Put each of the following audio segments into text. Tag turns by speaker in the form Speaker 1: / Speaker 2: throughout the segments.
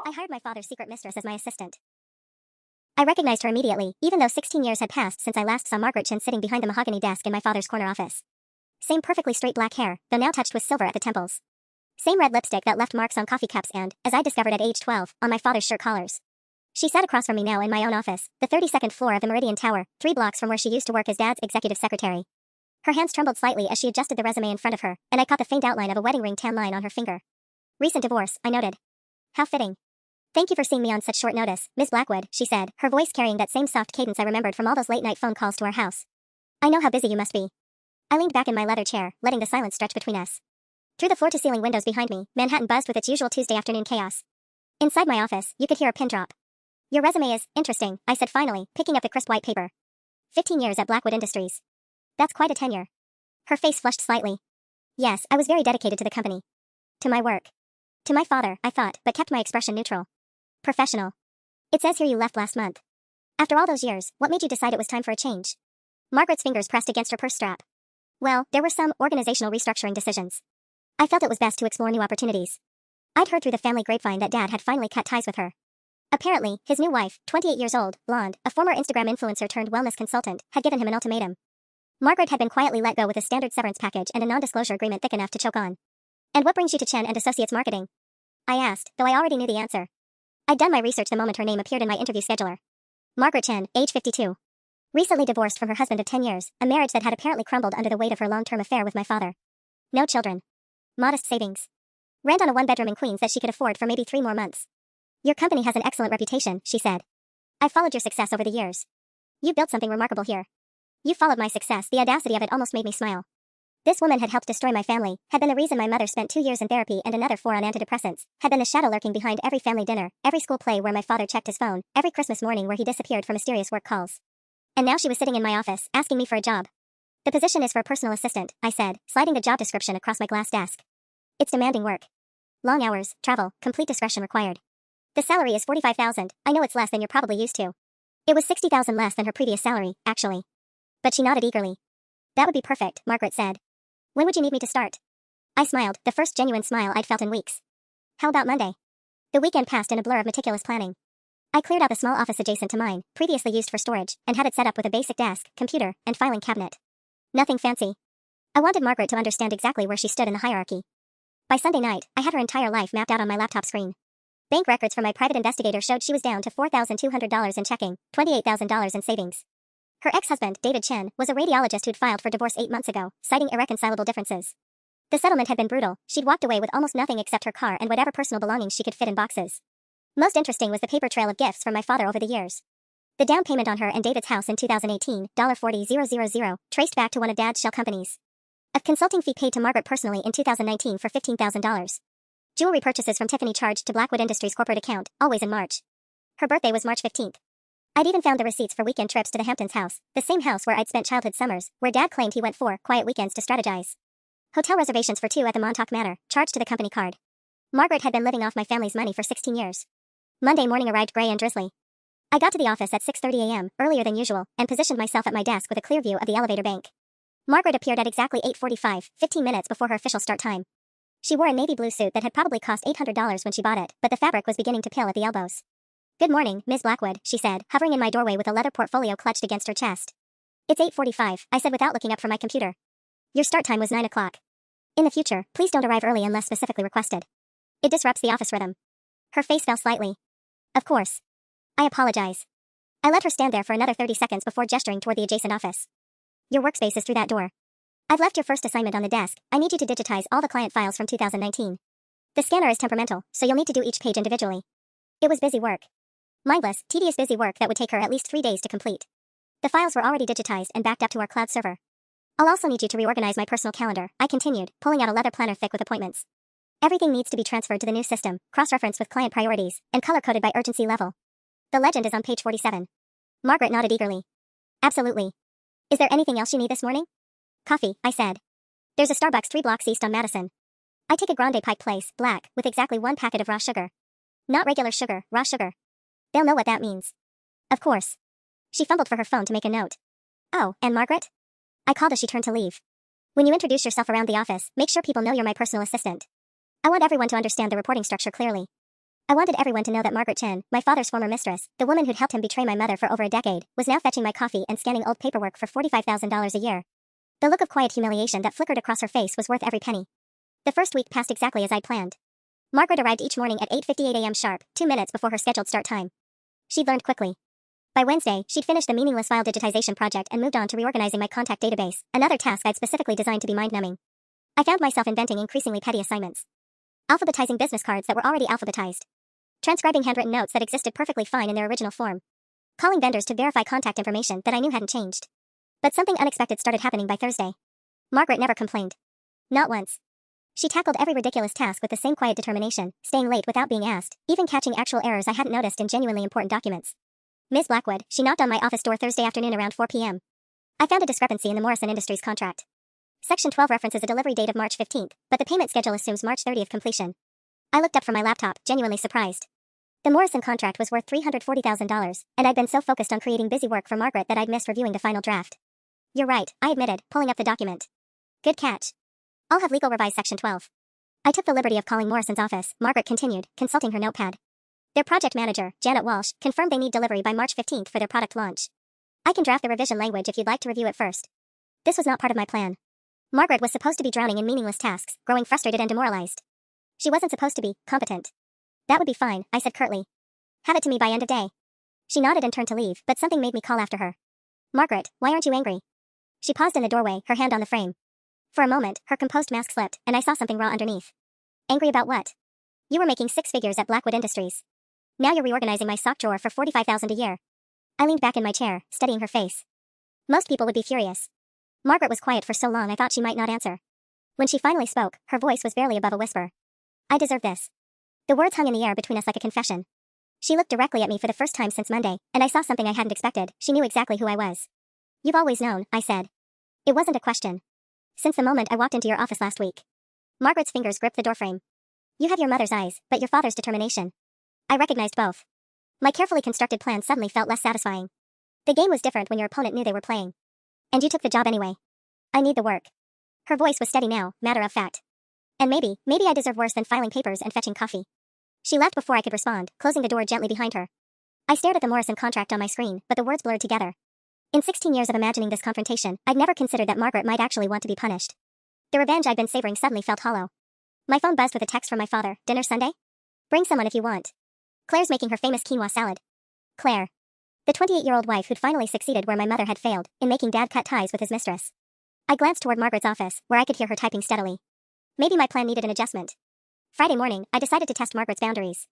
Speaker 1: I hired my father's secret mistress as my assistant. I recognized her immediately, even though 16 years had passed since I last saw Margaret Chin sitting behind the mahogany desk in my father's corner office. Same perfectly straight black hair, though now touched with silver at the temples. Same red lipstick that left marks on coffee cups and, as I discovered at age 12, on my father's shirt collars. She sat across from me now in my own office, the 32nd floor of the Meridian Tower, 3 blocks from where she used to work as Dad's executive secretary. Her hands trembled slightly as she adjusted the resume in front of her, and I caught the faint outline of a wedding ring tan line on her finger. Recent divorce, I noted. How fitting. Thank you for seeing me on such short notice, Miss Blackwood, she said, her voice carrying that same soft cadence I remembered from all those late-night phone calls to our house. I know how busy you must be. I leaned back in my leather chair, letting the silence stretch between us. Through the floor-to-ceiling windows behind me, Manhattan buzzed with its usual Tuesday afternoon chaos. Inside my office, you could hear a pin drop. Your resume is interesting, I said finally, picking up the crisp white paper. 15 years at Blackwood Industries. That's quite a tenure. Her face flushed slightly. Yes, I was very dedicated to the company. To my work. To my father, I thought, but kept my expression neutral. Professional. It says here you left last month. After all those years, what made you decide it was time for a change? Margaret's fingers pressed against her purse strap. Well, there were some organizational restructuring decisions. I felt it was best to explore new opportunities. I'd heard through the family grapevine that Dad had finally cut ties with her. Apparently, his new wife, 28 years old, blonde, a former Instagram influencer turned wellness consultant, had given him an ultimatum. Margaret had been quietly let go with a standard severance package and a non-disclosure agreement thick enough to choke on. And what brings you to Chen and Associates Marketing? I asked, though I already knew the answer. I'd done my research the moment her name appeared in my interview scheduler. Margaret Chen, age 52. Recently divorced from her husband of 10 years, a marriage that had apparently crumbled under the weight of her long-term affair with my father. No children. Modest savings. Rent on a one-bedroom in Queens that she could afford for maybe 3 more months. Your company has an excellent reputation, she said. I've followed your success over the years. You built something remarkable here. You followed my success, the audacity of it almost made me smile. This woman had helped destroy my family, had been the reason my mother spent 2 years in therapy and another 4 on antidepressants, had been the shadow lurking behind every family dinner, every school play where my father checked his phone, every Christmas morning where he disappeared for mysterious work calls. And now she was sitting in my office, asking me for a job. The position is for a personal assistant, I said, sliding the job description across my glass desk. It's demanding work. Long hours, travel, complete discretion required. The salary is $45,000, I know it's less than you're probably used to. It was $60,000 less than her previous salary, actually. But she nodded eagerly. That would be perfect, Margaret said. When would you need me to start? I smiled, the first genuine smile I'd felt in weeks. How about Monday? The weekend passed in a blur of meticulous planning. I cleared out the small office adjacent to mine, previously used for storage, and had it set up with a basic desk, computer, and filing cabinet. Nothing fancy. I wanted Margaret to understand exactly where she stood in the hierarchy. By Sunday night, I had her entire life mapped out on my laptop screen. Bank records from my private investigator showed she was down to $4,200 in checking, $28,000 in savings. Her ex-husband, David Chen, was a radiologist who'd filed for divorce 8 months ago, citing irreconcilable differences. The settlement had been brutal. She'd walked away with almost nothing except her car and whatever personal belongings she could fit in boxes. Most interesting was the paper trail of gifts from my father over the years. The down payment on her and David's house in 2018, $40,000, traced back to one of Dad's shell companies. A consulting fee paid to Margaret personally in 2019 for $15,000. Jewelry purchases from Tiffany charged to Blackwood Industries' corporate account, always in March. Her birthday was March 15th. I'd even found the receipts for weekend trips to the Hamptons house, the same house where I'd spent childhood summers, where Dad claimed he went for quiet weekends to strategize. Hotel reservations for 2 at the Montauk Manor, charged to the company card. Margaret had been living off my family's money for 16 years. Monday morning arrived gray and drizzly. I got to the office at 6:30 a.m., earlier than usual, and positioned myself at my desk with a clear view of the elevator bank. Margaret appeared at exactly 8:45, 15 minutes before her official start time. She wore a navy blue suit that had probably cost $800 when she bought it, but the fabric was beginning to peel at the elbows. Good morning, Ms. Blackwood, she said, hovering in my doorway with a leather portfolio clutched against her chest. It's 8:45, I said without looking up from my computer. Your start time was 9 o'clock. In the future, please don't arrive early unless specifically requested. It disrupts the office rhythm. Her face fell slightly. Of course. I apologize. I let her stand there for another 30 seconds before gesturing toward the adjacent office. Your workspace is through that door. I've left your first assignment on the desk. I need you to digitize all the client files from 2019. The scanner is temperamental, so you'll need to do each page individually. It was busy work. Mindless, tedious busy work that would take her at least 3 days to complete. The files were already digitized and backed up to our cloud server. I'll also need you to reorganize my personal calendar, I continued, pulling out a leather planner thick with appointments. Everything needs to be transferred to the new system, cross-referenced with client priorities, and color-coded by urgency level. The legend is on page 47. Margaret nodded eagerly. Absolutely. Is there anything else you need this morning? Coffee, I said. There's a Starbucks 3 blocks east on Madison. I take a Grande Pike Place, black, with exactly 1 packet of raw sugar. Not regular sugar, raw sugar. They'll know what that means. Of course. She fumbled for her phone to make a note. Oh, and Margaret? I called as she turned to leave. When you introduce yourself around the office, make sure people know you're my personal assistant. I want everyone to understand the reporting structure clearly. I wanted everyone to know that Margaret Chen, my father's former mistress, the woman who'd helped him betray my mother for over a decade, was now fetching my coffee and scanning old paperwork for $45,000 a year. The look of quiet humiliation that flickered across her face was worth every penny. The first week passed exactly as I'd planned. Margaret arrived each morning at 8:58 a.m. sharp, 2 minutes before her scheduled start time. She'd learned quickly. By Wednesday, she'd finished the meaningless file digitization project and moved on to reorganizing my contact database, another task I'd specifically designed to be mind-numbing. I found myself inventing increasingly petty assignments. Alphabetizing business cards that were already alphabetized. Transcribing handwritten notes that existed perfectly fine in their original form. Calling vendors to verify contact information that I knew hadn't changed. But something unexpected started happening by Thursday. Margaret never complained. Not once. She tackled every ridiculous task with the same quiet determination, staying late without being asked, even catching actual errors I hadn't noticed in genuinely important documents. Ms. Blackwood, she knocked on my office door Thursday afternoon around 4 p.m. I found a discrepancy in the Morrison Industries contract. Section 12 references a delivery date of March 15th, but the payment schedule assumes March 30th completion. I looked up from my laptop, genuinely surprised. The Morrison contract was worth $340,000, and I'd been so focused on creating busy work for Margaret that I'd missed reviewing the final draft. You're right, I admitted, pulling up the document. Good catch. I'll have legal revise Section 12. I took the liberty of calling Morrison's office, Margaret continued, consulting her notepad. Their project manager, Janet Walsh, confirmed they need delivery by March 15th for their product launch. I can draft the revision language if you'd like to review it first. This was not part of my plan. Margaret was supposed to be drowning in meaningless tasks, growing frustrated and demoralized. She wasn't supposed to be competent. That would be fine, I said curtly. Have it to me by end of day. She nodded and turned to leave, but something made me call after her. Margaret, why aren't you angry? She paused in the doorway, her hand on the frame. For a moment, her composed mask slipped, and I saw something raw underneath. Angry about what? You were making 6 figures at Blackwood Industries. Now you're reorganizing my sock drawer for $45,000 a year. I leaned back in my chair, studying her face. Most people would be furious. Margaret was quiet for so long I thought she might not answer. When she finally spoke, her voice was barely above a whisper. I deserve this. The words hung in the air between us like a confession. She looked directly at me for the first time since Monday, and I saw something I hadn't expected. She knew exactly who I was. You've always known, I said. It wasn't a question. Since the moment I walked into your office last week. Margaret's fingers gripped the doorframe. You have your mother's eyes, but your father's determination. I recognized both. My carefully constructed plan suddenly felt less satisfying. The game was different when your opponent knew they were playing. And you took the job anyway. I need the work. Her voice was steady now, matter of fact. And maybe I deserve worse than filing papers and fetching coffee. She left before I could respond, closing the door gently behind her. I stared at the Morrison contract on my screen, but the words blurred together. In 16 years of imagining this confrontation, I'd never considered that Margaret might actually want to be punished. The revenge I'd been savoring suddenly felt hollow. My phone buzzed with a text from my father. Dinner Sunday? Bring someone if you want. Claire's making her famous quinoa salad. Claire. The 28-year-old wife who'd finally succeeded where my mother had failed, in making Dad cut ties with his mistress. I glanced toward Margaret's office, where I could hear her typing steadily. Maybe my plan needed an adjustment. Friday morning, I decided to test Margaret's boundaries.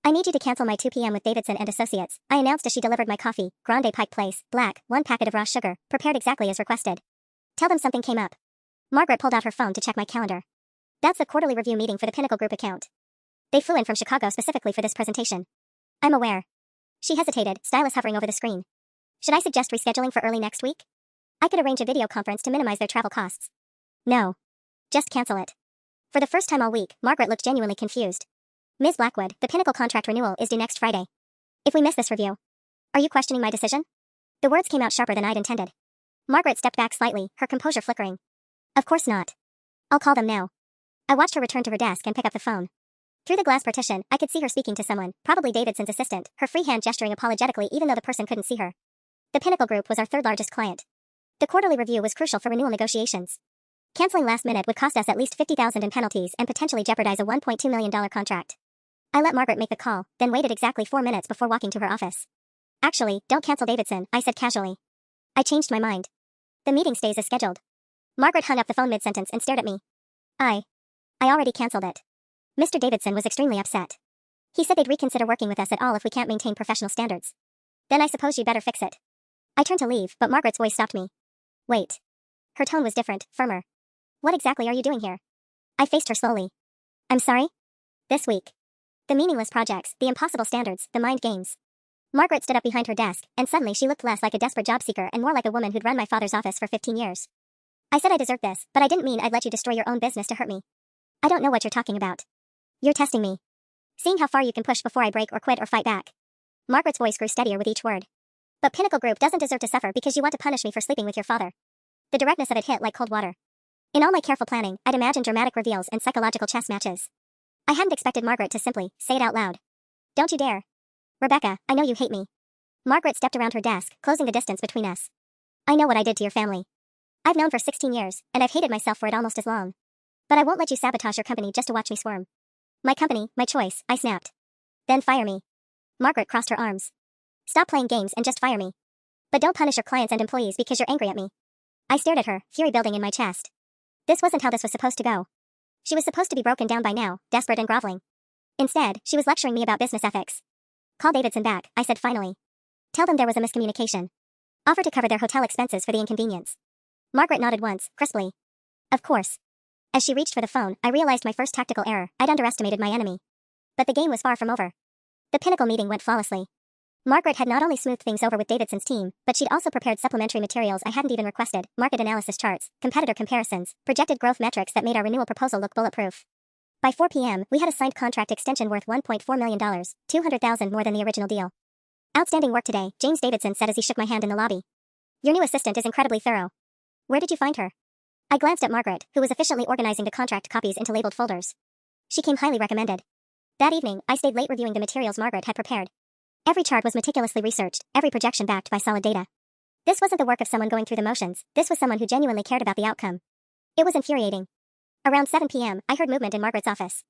Speaker 1: I need you to cancel my 2 p.m. with Davidson and Associates, I announced as she delivered my coffee, Grande Pike Place, black, 1 packet of raw sugar, prepared exactly as requested. Tell them something came up. Margaret pulled out her phone to check my calendar. That's the quarterly review meeting for the Pinnacle Group account. They flew in from Chicago specifically for this presentation. I'm aware. She hesitated, stylus hovering over the screen. Should I suggest rescheduling for early next week? I could arrange a video conference to minimize their travel costs. No. Just cancel it. For the first time all week, Margaret looked genuinely confused. Ms. Blackwood, the Pinnacle contract renewal is due next Friday. If we miss this review, are you questioning my decision? The words came out sharper than I'd intended. Margaret stepped back slightly, her composure flickering. Of course not. I'll call them now. I watched her return to her desk and pick up the phone. Through the glass partition, I could see her speaking to someone, probably Davidson's assistant, her free hand gesturing apologetically even though the person couldn't see her. The Pinnacle Group was our third largest client. The quarterly review was crucial for renewal negotiations. Canceling last minute would cost us at least $50,000 in penalties and potentially jeopardize a $1.2 million contract. I let Margaret make the call, then waited exactly 4 minutes before walking to her office. Actually, don't cancel Davidson, I said casually. I changed my mind. The meeting stays as scheduled. Margaret hung up the phone mid-sentence and stared at me. I already canceled it. Mr. Davidson was extremely upset. He said they'd reconsider working with us at all if we can't maintain professional standards. Then I suppose you'd better fix it. I turned to leave, but Margaret's voice stopped me. Wait. Her tone was different, firmer. What exactly are you doing here? I faced her slowly. I'm sorry? This week. The meaningless projects, the impossible standards, the mind games. Margaret stood up behind her desk, and suddenly she looked less like a desperate job seeker and more like a woman who'd run my father's office for 15 years. I said I deserved this, but I didn't mean I'd let you destroy your own business to hurt me. I don't know what you're talking about. You're testing me. Seeing how far you can push before I break or quit or fight back. Margaret's voice grew steadier with each word. But Pinnacle Group doesn't deserve to suffer because you want to punish me for sleeping with your father. The directness of it hit like cold water. In all my careful planning, I'd imagined dramatic reveals and psychological chess matches. I hadn't expected Margaret to simply say it out loud. Don't you dare. Rebecca, I know you hate me. Margaret stepped around her desk, closing the distance between us. I know what I did to your family. I've known for 16 years, and I've hated myself for it almost as long. But I won't let you sabotage your company just to watch me squirm. My company, my choice, I snapped. Then fire me. Margaret crossed her arms. Stop playing games and just fire me. But don't punish your clients and employees because you're angry at me. I stared at her, fury building in my chest. This wasn't how this was supposed to go. She was supposed to be broken down by now, desperate and groveling. Instead, she was lecturing me about business ethics. Call Davidson back, I said finally. Tell them there was a miscommunication. Offer to cover their hotel expenses for the inconvenience. Margaret nodded once, crisply. Of course. As she reached for the phone, I realized my first tactical error. I'd underestimated my enemy. But the game was far from over. The Pinnacle meeting went flawlessly. Margaret had not only smoothed things over with Davidson's team, but she'd also prepared supplementary materials I hadn't even requested, market analysis charts, competitor comparisons, projected growth metrics that made our renewal proposal look bulletproof. By 4 p.m., we had a signed contract extension worth $1.4 million, $200,000 more than the original deal. Outstanding work today, James Davidson said as he shook my hand in the lobby. Your new assistant is incredibly thorough. Where did you find her? I glanced at Margaret, who was efficiently organizing the contract copies into labeled folders. She came highly recommended. That evening, I stayed late reviewing the materials Margaret had prepared. Every chart was meticulously researched, every projection backed by solid data. This wasn't the work of someone going through the motions, this was someone who genuinely cared about the outcome. It was infuriating. Around 7 p.m., I heard movement in Margaret's office.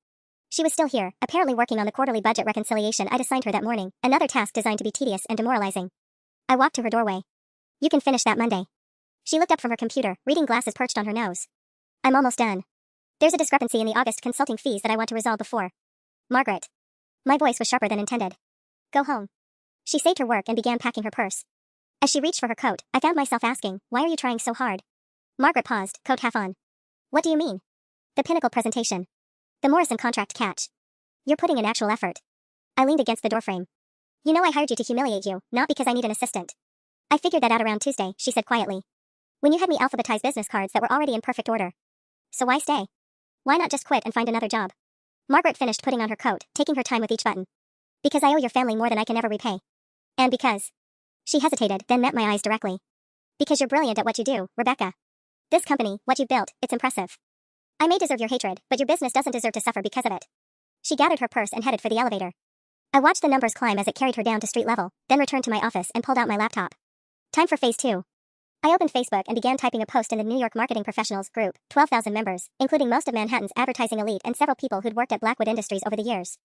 Speaker 1: She was still here, apparently working on the quarterly budget reconciliation I'd assigned her that morning, another task designed to be tedious and demoralizing. I walked to her doorway. You can finish that Monday. She looked up from her computer, reading glasses perched on her nose. I'm almost done. There's a discrepancy in the August consulting fees that I want to resolve before. Margaret. My voice was sharper than intended. Go home. She saved her work and began packing her purse. As she reached for her coat, I found myself asking, why are you trying so hard? Margaret paused, coat half on. What do you mean? The Pinnacle presentation. The Morrison contract catch. You're putting in actual effort. I leaned against the doorframe. You know I hired you to humiliate you, not because I need an assistant. I figured that out around Tuesday, she said quietly. When you had me alphabetize business cards that were already in perfect order. So why stay? Why not just quit and find another job? Margaret finished putting on her coat, taking her time with each button. Because I owe your family more than I can ever repay. And because. She hesitated, then met my eyes directly. Because you're brilliant at what you do, Rebecca. This company, what you built, it's impressive. I may deserve your hatred, but your business doesn't deserve to suffer because of it. She gathered her purse and headed for the elevator. I watched the numbers climb as it carried her down to street level, then returned to my office and pulled out my laptop. Time for phase 2. I opened Facebook and began typing a post in the New York Marketing Professionals group, 12,000 members, including most of Manhattan's advertising elite and several people who'd worked at Blackwood Industries over the years.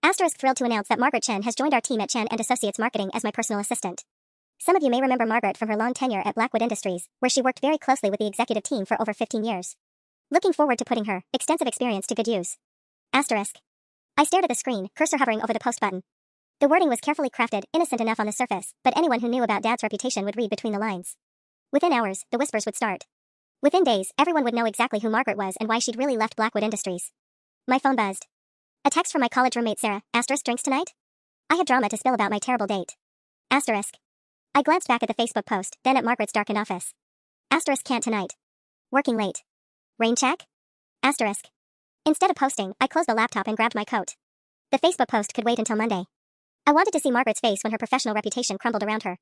Speaker 1: Asterisk thrilled to announce that Margaret Chen has joined our team at Chen & Associates Marketing as my personal assistant. Some of you may remember Margaret from her long tenure at Blackwood Industries, where she worked very closely with the executive team for over 15 years. Looking forward to putting her extensive experience to good use. Asterisk. I stared at the screen, cursor hovering over the post button. The wording was carefully crafted, innocent enough on the surface, but anyone who knew about Dad's reputation would read between the lines. Within hours, the whispers would start. Within days, everyone would know exactly who Margaret was and why she'd really left Blackwood Industries. My phone buzzed. A text from my college roommate Sarah, asterisk drinks tonight? I have drama to spill about my terrible date. Asterisk. I glanced back at the Facebook post, then at Margaret's darkened office. Asterisk can't tonight. Working late. Rain check? Asterisk. Instead of posting, I closed the laptop and grabbed my coat. The Facebook post could wait until Monday. I wanted to see Margaret's face when her professional reputation crumbled around her.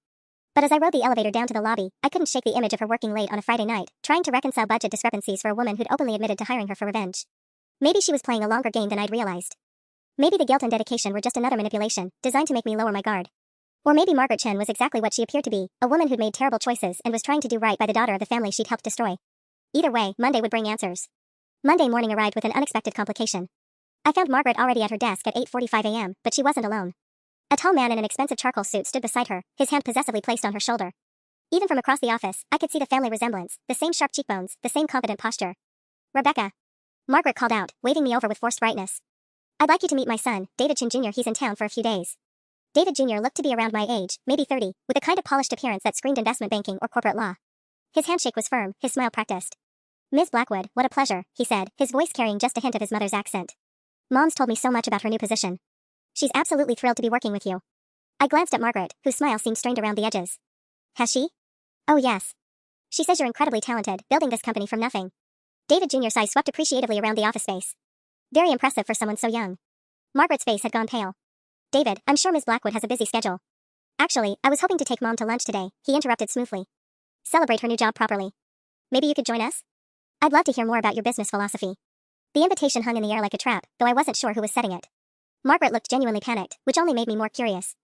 Speaker 1: But as I rode the elevator down to the lobby, I couldn't shake the image of her working late on a Friday night, trying to reconcile budget discrepancies for a woman who'd openly admitted to hiring her for revenge. Maybe she was playing a longer game than I'd realized. Maybe the guilt and dedication were just another manipulation, designed to make me lower my guard. Or maybe Margaret Chen was exactly what she appeared to be, a woman who'd made terrible choices and was trying to do right by the daughter of the family she'd helped destroy. Either way, Monday would bring answers. Monday morning arrived with an unexpected complication. I found Margaret already at her desk at 8:45 a.m., but she wasn't alone. A tall man in an expensive charcoal suit stood beside her, his hand possessively placed on her shoulder. Even from across the office, I could see the family resemblance, the same sharp cheekbones, the same confident posture. Rebecca. Margaret called out, waving me over with forced brightness. I'd like you to meet my son, David Chen Jr. He's in town for a few days. David Jr. looked to be around my age, maybe 30, with a kind of polished appearance that screamed investment banking or corporate law. His handshake was firm, his smile practiced. Miss Blackwood, what a pleasure, he said, his voice carrying just a hint of his mother's accent. Mom's told me so much about her new position. She's absolutely thrilled to be working with you. I glanced at Margaret, whose smile seemed strained around the edges. Has she? Oh yes. She says you're incredibly talented, building this company from nothing. David Jr.'s eyes swept appreciatively around the office space. Very impressive for someone so young. Margaret's face had gone pale. David, I'm sure Ms. Blackwood has a busy schedule. Actually, I was hoping to take Mom to lunch today, he interrupted smoothly. Celebrate her new job properly. Maybe you could join us? I'd love to hear more about your business philosophy. The invitation hung in the air like a trap, though I wasn't sure who was setting it. Margaret looked genuinely panicked, which only made me more curious.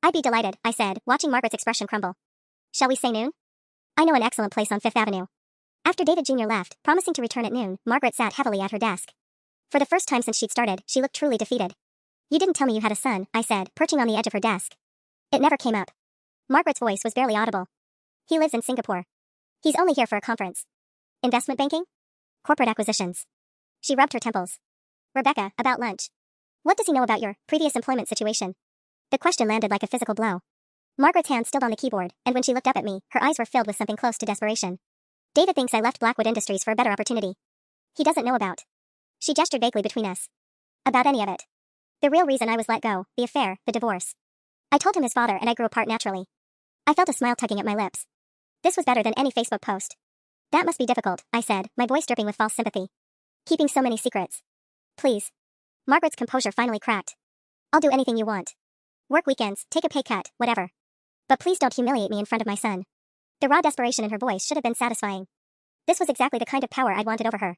Speaker 1: I'd be delighted, I said, watching Margaret's expression crumble. Shall we say noon? I know an excellent place on Fifth Avenue. After David Jr. left, promising to return at noon, Margaret sat heavily at her desk. For the first time since she'd started, she looked truly defeated. You didn't tell me you had a son, I said, perching on the edge of her desk. It never came up. Margaret's voice was barely audible. He lives in Singapore. He's only here for a conference. Investment banking? Corporate acquisitions. She rubbed her temples. Rebecca, about lunch. What does he know about your previous employment situation? The question landed like a physical blow. Margaret's hand stilled on the keyboard, and when she looked up at me, her eyes were filled with something close to desperation. David thinks I left Blackwood Industries for a better opportunity. He doesn't know about. She gestured vaguely between us. About any of it. The real reason I was let go, the affair, the divorce. I told him his father and I grew apart naturally. I felt a smile tugging at my lips. This was better than any Facebook post. That must be difficult, I said, my voice dripping with false sympathy. Keeping so many secrets. Please. Margaret's composure finally cracked. I'll do anything you want. Work weekends, take a pay cut, whatever. But please don't humiliate me in front of my son. The raw desperation in her voice should have been satisfying. This was exactly the kind of power I'd wanted over her.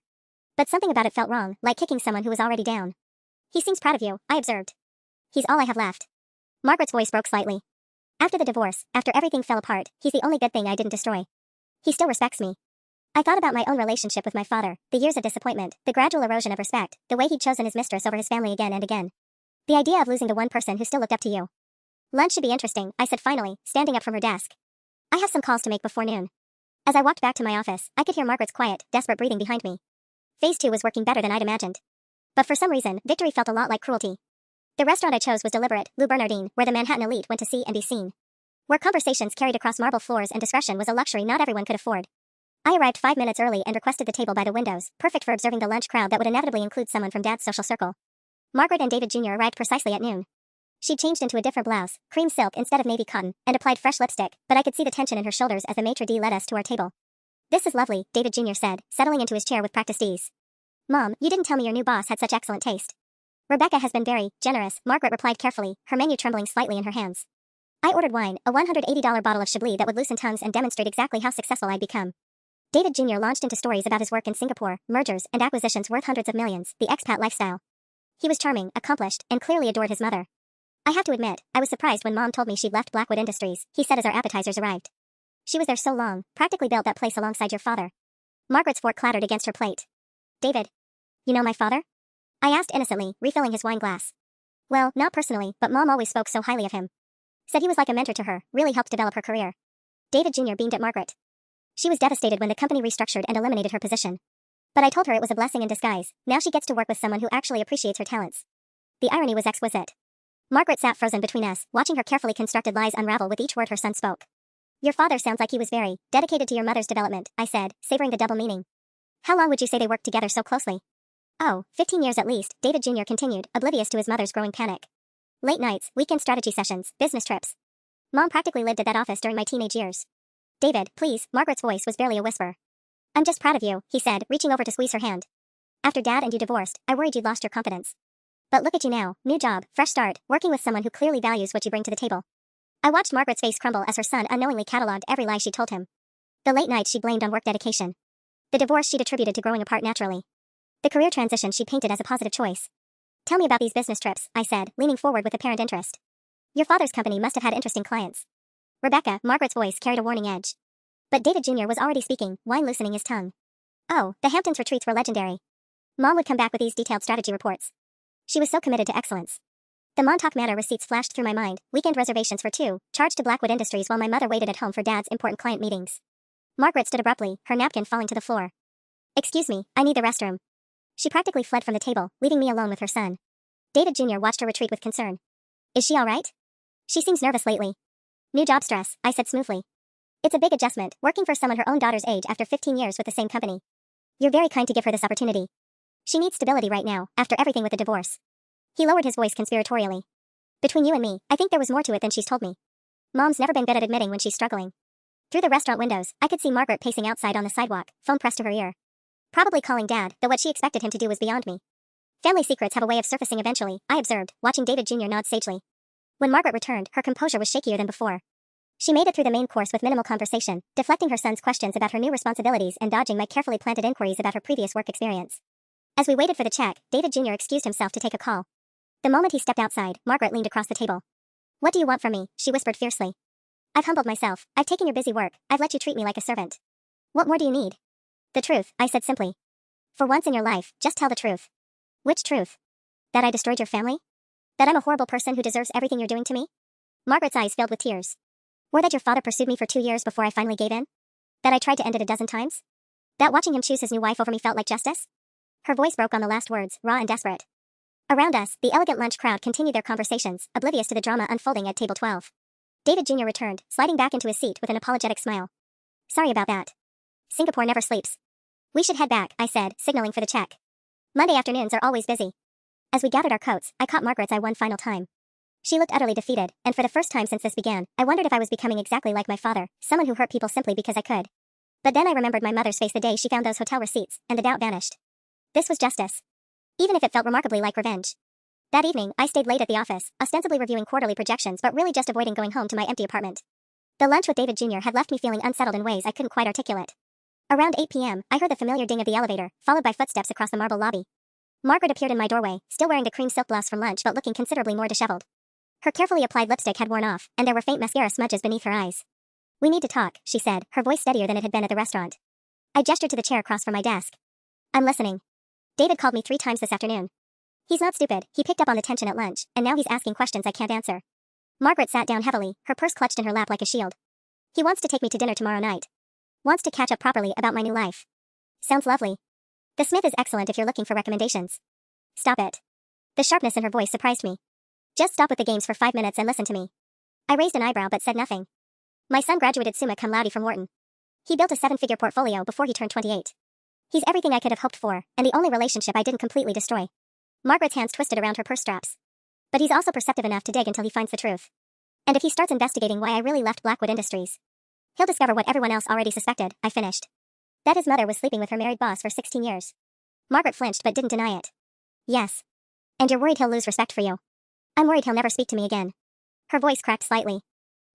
Speaker 1: But something about it felt wrong, like kicking someone who was already down. He seems proud of you, I observed. He's all I have left. Margaret's voice broke slightly. After the divorce, after everything fell apart, he's the only good thing I didn't destroy. He still respects me. I thought about my own relationship with my father, the years of disappointment, the gradual erosion of respect, the way he'd chosen his mistress over his family again and again. The idea of losing the one person who still looked up to you. Lunch should be interesting, I said finally, standing up from her desk. I have some calls to make before noon. As I walked back to my office, I could hear Margaret's quiet, desperate breathing behind me. Phase 2 was working better than I'd imagined. But for some reason, victory felt a lot like cruelty. The restaurant I chose was deliberate, Lou Bernardine, where the Manhattan elite went to see and be seen. Where conversations carried across marble floors and discretion was a luxury not everyone could afford. I arrived 5 minutes early and requested the table by the windows, perfect for observing the lunch crowd that would inevitably include someone from Dad's social circle. Margaret and David Jr. arrived precisely at noon. She'd changed into a different blouse, cream silk instead of navy cotton, and applied fresh lipstick, but I could see the tension in her shoulders as the maitre d' led us to our table. This is lovely, David Jr. said, settling into his chair with practiced ease. Mom, you didn't tell me your new boss had such excellent taste. Rebecca has been very generous, Margaret replied carefully, her menu trembling slightly in her hands. I ordered wine, a $180 bottle of Chablis that would loosen tongues and demonstrate exactly how successful I'd become. David Jr. launched into stories about his work in Singapore, mergers and acquisitions worth hundreds of millions, the expat lifestyle. He was charming, accomplished, and clearly adored his mother. I have to admit, I was surprised when Mom told me she'd left Blackwood Industries, he said as our appetizers arrived. She was there so long, practically built that place alongside your father. Margaret's fork clattered against her plate. David. You know my father? I asked innocently, refilling his wine glass. Well, not personally, but Mom always spoke so highly of him. Said he was like a mentor to her, really helped develop her career. David Jr. beamed at Margaret. She was devastated when the company restructured and eliminated her position. But I told her it was a blessing in disguise, now she gets to work with someone who actually appreciates her talents. The irony was exquisite. Margaret sat frozen between us, watching her carefully constructed lies unravel with each word her son spoke. Your father sounds like he was very dedicated to your mother's development, I said, savoring the double meaning. How long would you say they worked together so closely? Oh, 15 years at least, David Jr. continued, oblivious to his mother's growing panic. Late nights, weekend strategy sessions, business trips. Mom practically lived at that office during my teenage years. David, please, Margaret's voice was barely a whisper. I'm just proud of you, he said, reaching over to squeeze her hand. After Dad and you divorced, I worried you'd lost your confidence. But look at you now, new job, fresh start, working with someone who clearly values what you bring to the table. I watched Margaret's face crumble as her son unknowingly catalogued every lie she told him. The late nights she blamed on work dedication. The divorce she'd attributed to growing apart naturally. The career transition she painted as a positive choice. Tell me about these business trips, I said, leaning forward with apparent interest. Your father's company must have had interesting clients. Rebecca, Margaret's voice carried a warning edge. But David Jr. was already speaking, wine loosening his tongue. Oh, the Hamptons retreats were legendary. Mom would come back with these detailed strategy reports. She was so committed to excellence. The Montauk Manor receipts flashed through my mind, weekend reservations for two, charged to Blackwood Industries while my mother waited at home for Dad's important client meetings. Margaret stood abruptly, her napkin falling to the floor. Excuse me, I need the restroom. She practically fled from the table, leaving me alone with her son. David Jr. watched her retreat with concern. Is she all right? She seems nervous lately. New job stress, I said smoothly. It's a big adjustment, working for someone her own daughter's age after 15 years with the same company. You're very kind to give her this opportunity. She needs stability right now, after everything with the divorce. He lowered his voice conspiratorially. Between you and me, I think there was more to it than she's told me. Mom's never been good at admitting when she's struggling. Through the restaurant windows, I could see Margaret pacing outside on the sidewalk, phone pressed to her ear. Probably calling Dad, though what she expected him to do was beyond me. Family secrets have a way of surfacing eventually, I observed, watching David Jr. nod sagely. When Margaret returned, her composure was shakier than before. She made it through the main course with minimal conversation, deflecting her son's questions about her new responsibilities and dodging my carefully planted inquiries about her previous work experience. As we waited for the check, David Jr. excused himself to take a call. The moment he stepped outside, Margaret leaned across the table. "What do you want from me?" she whispered fiercely. "I've humbled myself. I've taken your busy work. I've let you treat me like a servant. What more do you need?" "The truth," I said simply. "For once in your life, just tell the truth." "Which truth?" "That I destroyed your family? That I'm a horrible person who deserves everything you're doing to me?" Margaret's eyes filled with tears. "Or that your father pursued me for 2 years before I finally gave in? That I tried to end it a dozen times? That watching him choose his new wife over me felt like justice?" Her voice broke on the last words, raw and desperate. Around us, the elegant lunch crowd continued their conversations, oblivious to the drama unfolding at table 12. David Jr. returned, sliding back into his seat with an apologetic smile. "Sorry about that. Singapore never sleeps." "We should head back," I said, signaling for the check. Monday afternoons are always busy. As we gathered our coats, I caught Margaret's eye one final time. She looked utterly defeated, and for the first time since this began, I wondered if I was becoming exactly like my father, someone who hurt people simply because I could. But then I remembered my mother's face the day she found those hotel receipts, and the doubt vanished. This was justice. Even if it felt remarkably like revenge. That evening, I stayed late at the office, ostensibly reviewing quarterly projections but really just avoiding going home to my empty apartment. The lunch with David Jr. had left me feeling unsettled in ways I couldn't quite articulate. Around 8 p.m., I heard the familiar ding of the elevator, followed by footsteps across the marble lobby. Margaret appeared in my doorway, still wearing the cream silk blouse from lunch but looking considerably more disheveled. Her carefully applied lipstick had worn off, and there were faint mascara smudges beneath her eyes. "We need to talk," she said, her voice steadier than it had been at the restaurant. I gestured to the chair across from my desk. "I'm listening. David called me 3 times this afternoon. He's not stupid, he picked up on the tension at lunch, and now he's asking questions I can't answer." Margaret sat down heavily, her purse clutched in her lap like a shield. "He wants to take me to dinner tomorrow night. Wants to catch up properly about my new life." "Sounds lovely. The Smith is excellent if you're looking for recommendations." "Stop it." The sharpness in her voice surprised me. "Just stop with the games for 5 minutes and listen to me." I raised an eyebrow but said nothing. "My son graduated summa cum laude from Wharton. He built a 7-figure portfolio before he turned 28. He's everything I could have hoped for, and the only relationship I didn't completely destroy." Margaret's hands twisted around her purse straps. "But he's also perceptive enough to dig until he finds the truth. And if he starts investigating why I really left Blackwood Industries, he'll discover what everyone else already suspected," I finished. "That his mother was sleeping with her married boss for 16 years. Margaret flinched but didn't deny it. "Yes. And you're worried he'll lose respect for you?" "I'm worried he'll never speak to me again." Her voice cracked slightly.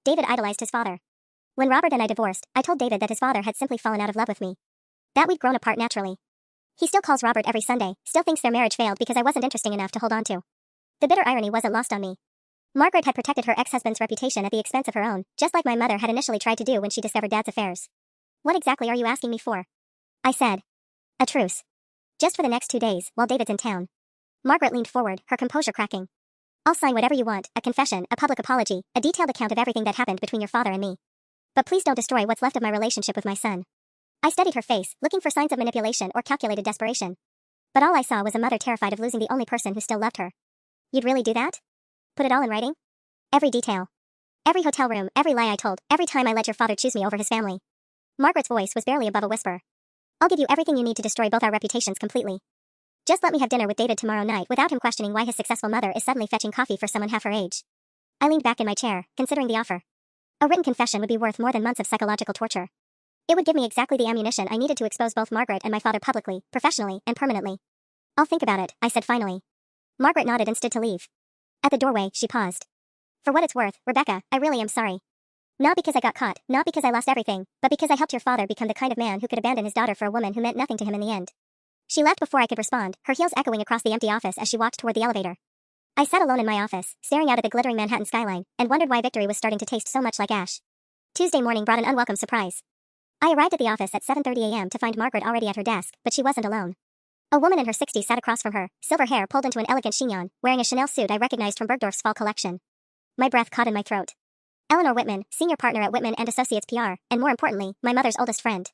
Speaker 1: "David idolized his father. When Robert and I divorced, I told David that his father had simply fallen out of love with me. That we'd grown apart naturally. He still calls Robert every Sunday, still thinks their marriage failed because I wasn't interesting enough to hold on to." The bitter irony wasn't lost on me. Margaret had protected her ex-husband's reputation at the expense of her own, just like my mother had initially tried to do when she discovered Dad's affairs. "What exactly are you asking me for?" I said. "A truce. Just for the next 2 days, while David's in town." Margaret leaned forward, her composure cracking. "I'll sign whatever you want, a confession, a public apology, a detailed account of everything that happened between your father and me. But please don't destroy what's left of my relationship with my son." I studied her face, looking for signs of manipulation or calculated desperation. But all I saw was a mother terrified of losing the only person who still loved her. "You'd really do that? Put it all in writing? Every detail? Every hotel room, every lie I told, every time I let your father choose me over his family?" Margaret's voice was barely above a whisper. "I'll give you everything you need to destroy both our reputations completely. Just let me have dinner with David tomorrow night without him questioning why his successful mother is suddenly fetching coffee for someone half her age." I leaned back in my chair, considering the offer. A written confession would be worth more than months of psychological torture. It would give me exactly the ammunition I needed to expose both Margaret and my father publicly, professionally, and permanently. "I'll think about it," I said finally. Margaret nodded and stood to leave. At the doorway, she paused. "For what it's worth, Rebecca, I really am sorry. Not because I got caught, not because I lost everything, but because I helped your father become the kind of man who could abandon his daughter for a woman who meant nothing to him in the end." She left before I could respond, her heels echoing across the empty office as she walked toward the elevator. I sat alone in my office, staring out at the glittering Manhattan skyline, and wondered why victory was starting to taste so much like ash. Tuesday morning brought an unwelcome surprise. I arrived at the office at 7:30 a.m. to find Margaret already at her desk, but she wasn't alone. A woman in her 60s sat across from her, silver hair pulled into an elegant chignon, wearing a Chanel suit I recognized from Bergdorf's fall collection. My breath caught in my throat. Eleanor Whitman, senior partner at Whitman and Associates PR, and more importantly, my mother's oldest friend.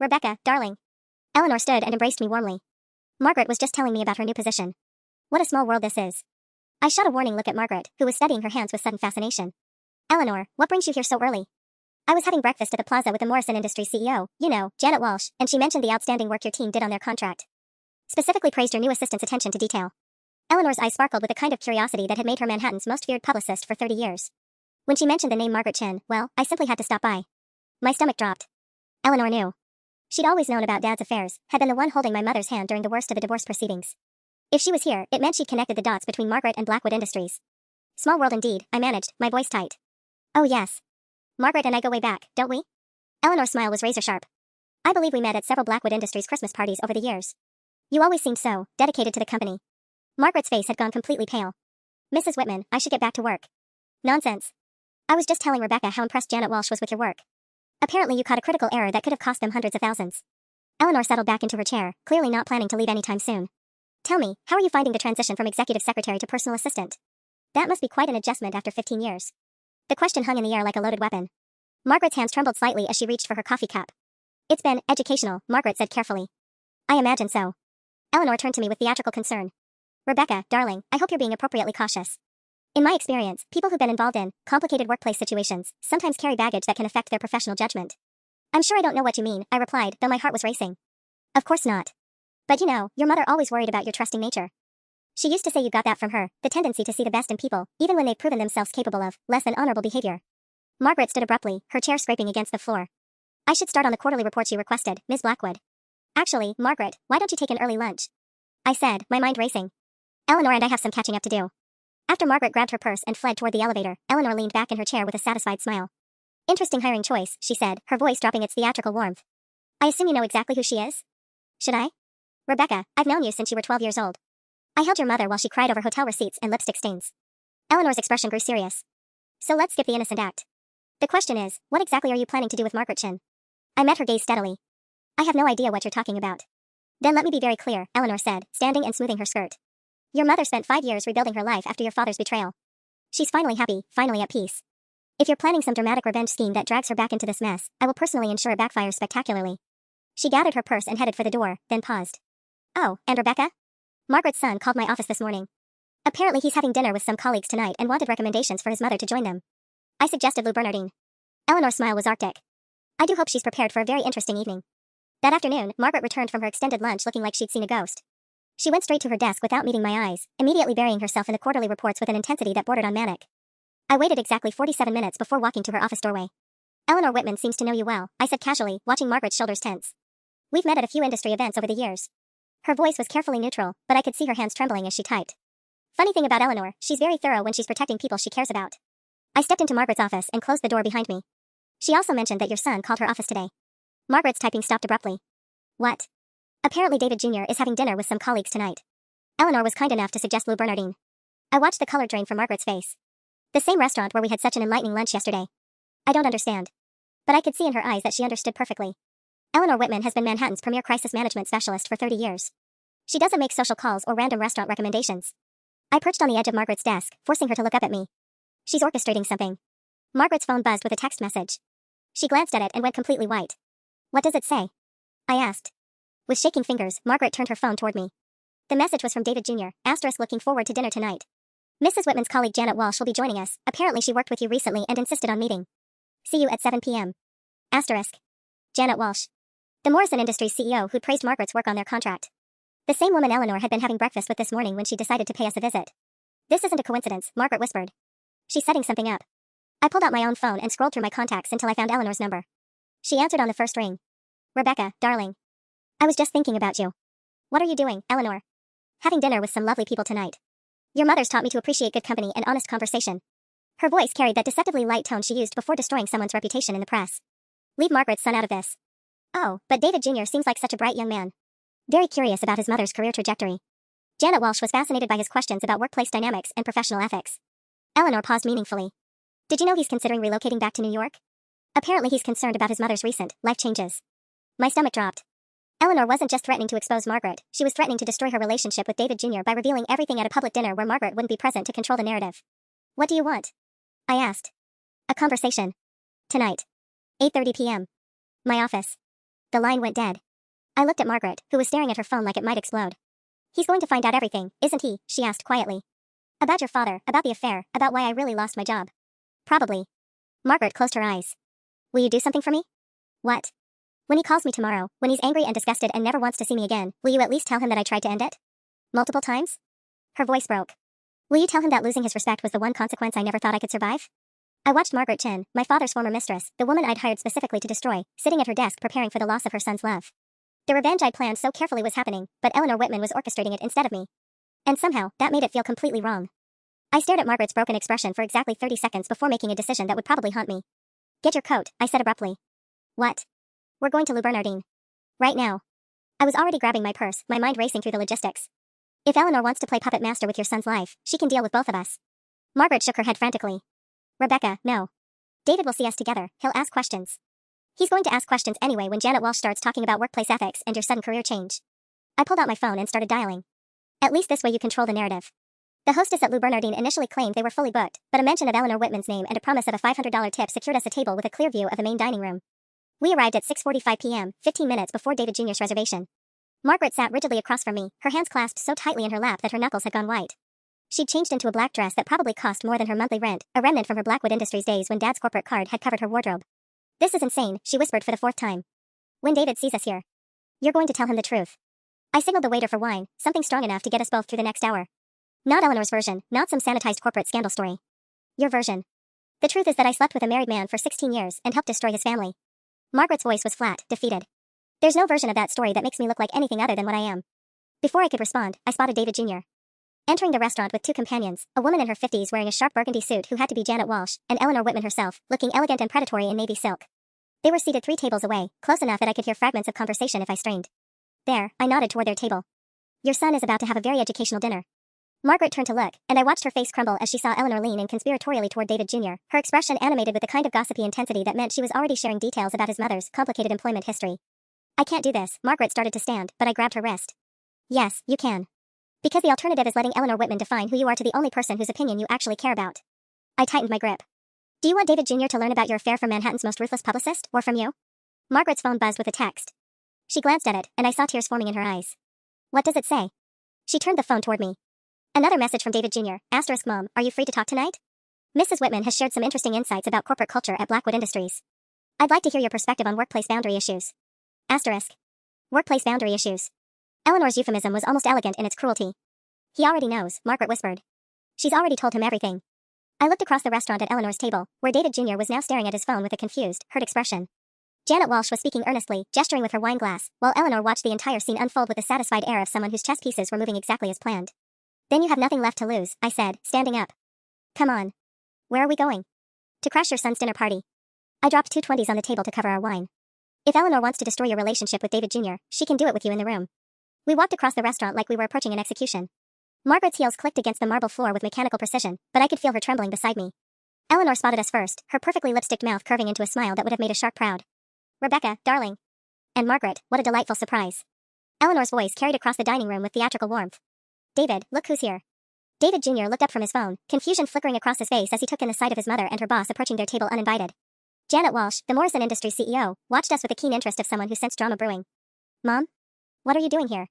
Speaker 1: "Rebecca, darling." Eleanor stood and embraced me warmly. Margaret was just telling me about her new position. What a small world this is. I shot a warning look at Margaret, who was studying her hands with sudden fascination. "Eleanor, what brings you here so early?" "I was having breakfast at the plaza with the Morrison Industries CEO, you know, Janet Walsh, and she mentioned the outstanding work your team did on their contract. Specifically praised your new assistant's attention to detail." Eleanor's eyes sparkled with a kind of curiosity that had made her Manhattan's most feared publicist for 30 years. When she mentioned the name Margaret Chin, well, I simply had to stop by. My stomach dropped. Eleanor knew. She'd always known about Dad's affairs, had been the one holding my mother's hand during the worst of the divorce proceedings. If she was here, it meant she'd connected the dots between Margaret and Blackwood Industries. Small world indeed, I managed, my voice tight. "Oh yes. Margaret and I go way back, don't we?" Eleanor's smile was razor sharp. "I believe we met at several Blackwood Industries Christmas parties over the years. You always seemed so dedicated to the company." Margaret's face had gone completely pale. Mrs. Whitman, I should get back to work. Nonsense. I was just telling Rebecca how impressed Janet Walsh was with your work. Apparently you caught a critical error that could have cost them hundreds of thousands. Eleanor settled back into her chair, clearly not planning to leave anytime soon. Tell me, how are you finding the transition from executive secretary to personal assistant? That must be quite an adjustment after 15 years. The question hung in the air like a loaded weapon. Margaret's hands trembled slightly as she reached for her coffee cup. It's been educational, Margaret said carefully. I imagine so. Eleanor turned to me with theatrical concern. Rebecca, darling, I hope you're being appropriately cautious. In my experience, people who've been involved in complicated workplace situations sometimes carry baggage that can affect their professional judgment. I'm sure I don't know what you mean, I replied, though my heart was racing. Of course not. But you know, your mother always worried about your trusting nature. She used to say you got that from her, the tendency to see the best in people, even when they've proven themselves capable of less than honorable behavior. Margaret stood abruptly, her chair scraping against the floor. I should start on the quarterly reports you requested, Ms. Blackwood. Actually, Margaret, why don't you take an early lunch? I said, my mind racing. Eleanor and I have some catching up to do. After Margaret grabbed her purse and fled toward the elevator, Eleanor leaned back in her chair with a satisfied smile. Interesting hiring choice, she said, her voice dropping its theatrical warmth. I assume you know exactly who she is? Should I? Rebecca, I've known you since you were 12 years old. I held your mother while she cried over hotel receipts and lipstick stains. Eleanor's expression grew serious. So let's skip the innocent act. The question is, what exactly are you planning to do with Margaret Chin? I met her gaze steadily. I have no idea what you're talking about. Then let me be very clear, Eleanor said, standing and smoothing her skirt. Your mother spent 5 years rebuilding her life after your father's betrayal. She's finally happy, finally at peace. If you're planning some dramatic revenge scheme that drags her back into this mess, I will personally ensure it backfires spectacularly. She gathered her purse and headed for the door, then paused. Oh, and Rebecca? Margaret's son called my office this morning. Apparently he's having dinner with some colleagues tonight and wanted recommendations for his mother to join them. I suggested Lou Bernardine. Eleanor's smile was arctic. I do hope she's prepared for a very interesting evening. That afternoon, Margaret returned from her extended lunch looking like she'd seen a ghost. She went straight to her desk without meeting my eyes, immediately burying herself in the quarterly reports with an intensity that bordered on manic. I waited exactly 47 minutes before walking to her office doorway. Eleanor Whitman seems to know you well, I said casually, watching Margaret's shoulders tense. We've met at a few industry events over the years. Her voice was carefully neutral, but I could see her hands trembling as she typed. Funny thing about Eleanor, she's very thorough when she's protecting people she cares about. I stepped into Margaret's office and closed the door behind me. She also mentioned that your son called her office today. Margaret's typing stopped abruptly. What? Apparently David Jr. is having dinner with some colleagues tonight. Eleanor was kind enough to suggest Lou Bernardine. I watched the color drain from Margaret's face. The same restaurant where we had such an enlightening lunch yesterday. I don't understand. But I could see in her eyes that she understood perfectly. Eleanor Whitman has been Manhattan's premier crisis management specialist for 30 years. She doesn't make social calls or random restaurant recommendations. I perched on the edge of Margaret's desk, forcing her to look up at me. She's orchestrating something. Margaret's phone buzzed with a text message. She glanced at it and went completely white. What does it say? I asked. With shaking fingers, Margaret turned her phone toward me. The message was from David Jr., * looking forward to dinner tonight. Mrs. Whitman's colleague Janet Walsh will be joining us. Apparently she worked with you recently and insisted on meeting. See you at 7 p.m. * Janet Walsh. The Morrison Industries CEO who'd praised Margaret's work on their contract. The same woman Eleanor had been having breakfast with this morning when she decided to pay us a visit. This isn't a coincidence, Margaret whispered. She's setting something up. I pulled out my own phone and scrolled through my contacts until I found Eleanor's number. She answered on the first ring. Rebecca, darling. I was just thinking about you. What are you doing, Eleanor? Having dinner with some lovely people tonight. Your mother's taught me to appreciate good company and honest conversation. Her voice carried that deceptively light tone she used before destroying someone's reputation in the press. Leave Margaret's son out of this. Oh, but David Jr. seems like such a bright young man. Very curious about his mother's career trajectory. Janet Walsh was fascinated by his questions about workplace dynamics and professional ethics. Eleanor paused meaningfully. Did you know he's considering relocating back to New York? Apparently he's concerned about his mother's recent life changes. My stomach dropped. Eleanor wasn't just threatening to expose Margaret, she was threatening to destroy her relationship with David Jr. by revealing everything at a public dinner where Margaret wouldn't be present to control the narrative. What do you want? I asked. A conversation. Tonight. 8:30 p.m. My office. The line went dead. I looked at Margaret, who was staring at her phone like it might explode. He's going to find out everything, isn't he? She asked quietly. About your father, about the affair, about why I really lost my job. Probably. Margaret closed her eyes. Will you do something for me? What? When he calls me tomorrow, when he's angry and disgusted and never wants to see me again, will you at least tell him that I tried to end it? Multiple times? Her voice broke. Will you tell him that losing his respect was the one consequence I never thought I could survive? I watched Margaret Chin, my father's former mistress, the woman I'd hired specifically to destroy, sitting at her desk preparing for the loss of her son's love. The revenge I'd planned so carefully was happening, but Eleanor Whitman was orchestrating it instead of me. And somehow, that made it feel completely wrong. I stared at Margaret's broken expression for exactly 30 seconds before making a decision that would probably haunt me. Get your coat, I said abruptly. What? We're going to Lou Bernardine. Right now. I was already grabbing my purse, my mind racing through the logistics. If Eleanor wants to play puppet master with your son's life, she can deal with both of us. Margaret shook her head frantically. Rebecca, no. David will see us together. He'll ask questions. He's going to ask questions anyway when Janet Walsh starts talking about workplace ethics and your sudden career change. I pulled out my phone and started dialing. At least this way you control the narrative. The hostess at Lou Bernardine initially claimed they were fully booked, but a mention of Eleanor Whitman's name and a promise of a $500 tip secured us a table with a clear view of the main dining room. We arrived at 6:45 p.m., 15 minutes before David Jr.'s reservation. Margaret sat rigidly across from me, her hands clasped so tightly in her lap that her knuckles had gone white. She'd changed into a black dress that probably cost more than her monthly rent, a remnant from her Blackwood Industries days when Dad's corporate card had covered her wardrobe. This is insane, she whispered for the fourth time. When David sees us here, you're going to tell him the truth. I signaled the waiter for wine, something strong enough to get us both through the next hour. Not Eleanor's version, not some sanitized corporate scandal story. Your version. The truth is that I slept with a married man for 16 years and helped destroy his family. Margaret's voice was flat, defeated. There's no version of that story that makes me look like anything other than what I am. Before I could respond, I spotted David Jr. entering the restaurant with two companions, a woman in her 50s wearing a sharp burgundy suit who had to be Janet Walsh, and Eleanor Whitman herself, looking elegant and predatory in navy silk. They were seated 3 tables away, close enough that I could hear fragments of conversation if I strained. There, I nodded toward their table. Your son is about to have a very educational dinner. Margaret turned to look, and I watched her face crumble as she saw Eleanor lean in conspiratorially toward David Jr., her expression animated with the kind of gossipy intensity that meant she was already sharing details about his mother's complicated employment history. I can't do this, Margaret started to stand, but I grabbed her wrist. Yes, you can. Because the alternative is letting Eleanor Whitman define who you are to the only person whose opinion you actually care about. I tightened my grip. Do you want David Jr. to learn about your affair from Manhattan's most ruthless publicist, or from you? Margaret's phone buzzed with a text. She glanced at it, and I saw tears forming in her eyes. What does it say? She turned the phone toward me. Another message from David Jr. * Mom, are you free to talk tonight? Mrs. Whitman has shared some interesting insights about corporate culture at Blackwood Industries. I'd like to hear your perspective on workplace boundary issues. Workplace boundary issues. Eleanor's euphemism was almost elegant in its cruelty. He already knows, Margaret whispered. She's already told him everything. I looked across the restaurant at Eleanor's table, where David Jr. was now staring at his phone with a confused, hurt expression. Janet Walsh was speaking earnestly, gesturing with her wine glass, while Eleanor watched the entire scene unfold with the satisfied air of someone whose chess pieces were moving exactly as planned. Then you have nothing left to lose, I said, standing up. Come on. Where are we going? To crash your son's dinner party. I dropped 2 20s on the table to cover our wine. If Eleanor wants to destroy your relationship with David Jr., she can do it with you in the room. We walked across the restaurant like we were approaching an execution. Margaret's heels clicked against the marble floor with mechanical precision, but I could feel her trembling beside me. Eleanor spotted us first, her perfectly lipsticked mouth curving into a smile that would have made a shark proud. Rebecca, darling. And Margaret, what a delightful surprise. Eleanor's voice carried across the dining room with theatrical warmth. David, look who's here. David Jr. looked up from his phone, confusion flickering across his face as he took in the sight of his mother and her boss approaching their table uninvited. Janet Walsh, the Morrison Industries CEO, watched us with the keen interest of someone who sensed drama brewing. Mom? What are you doing here?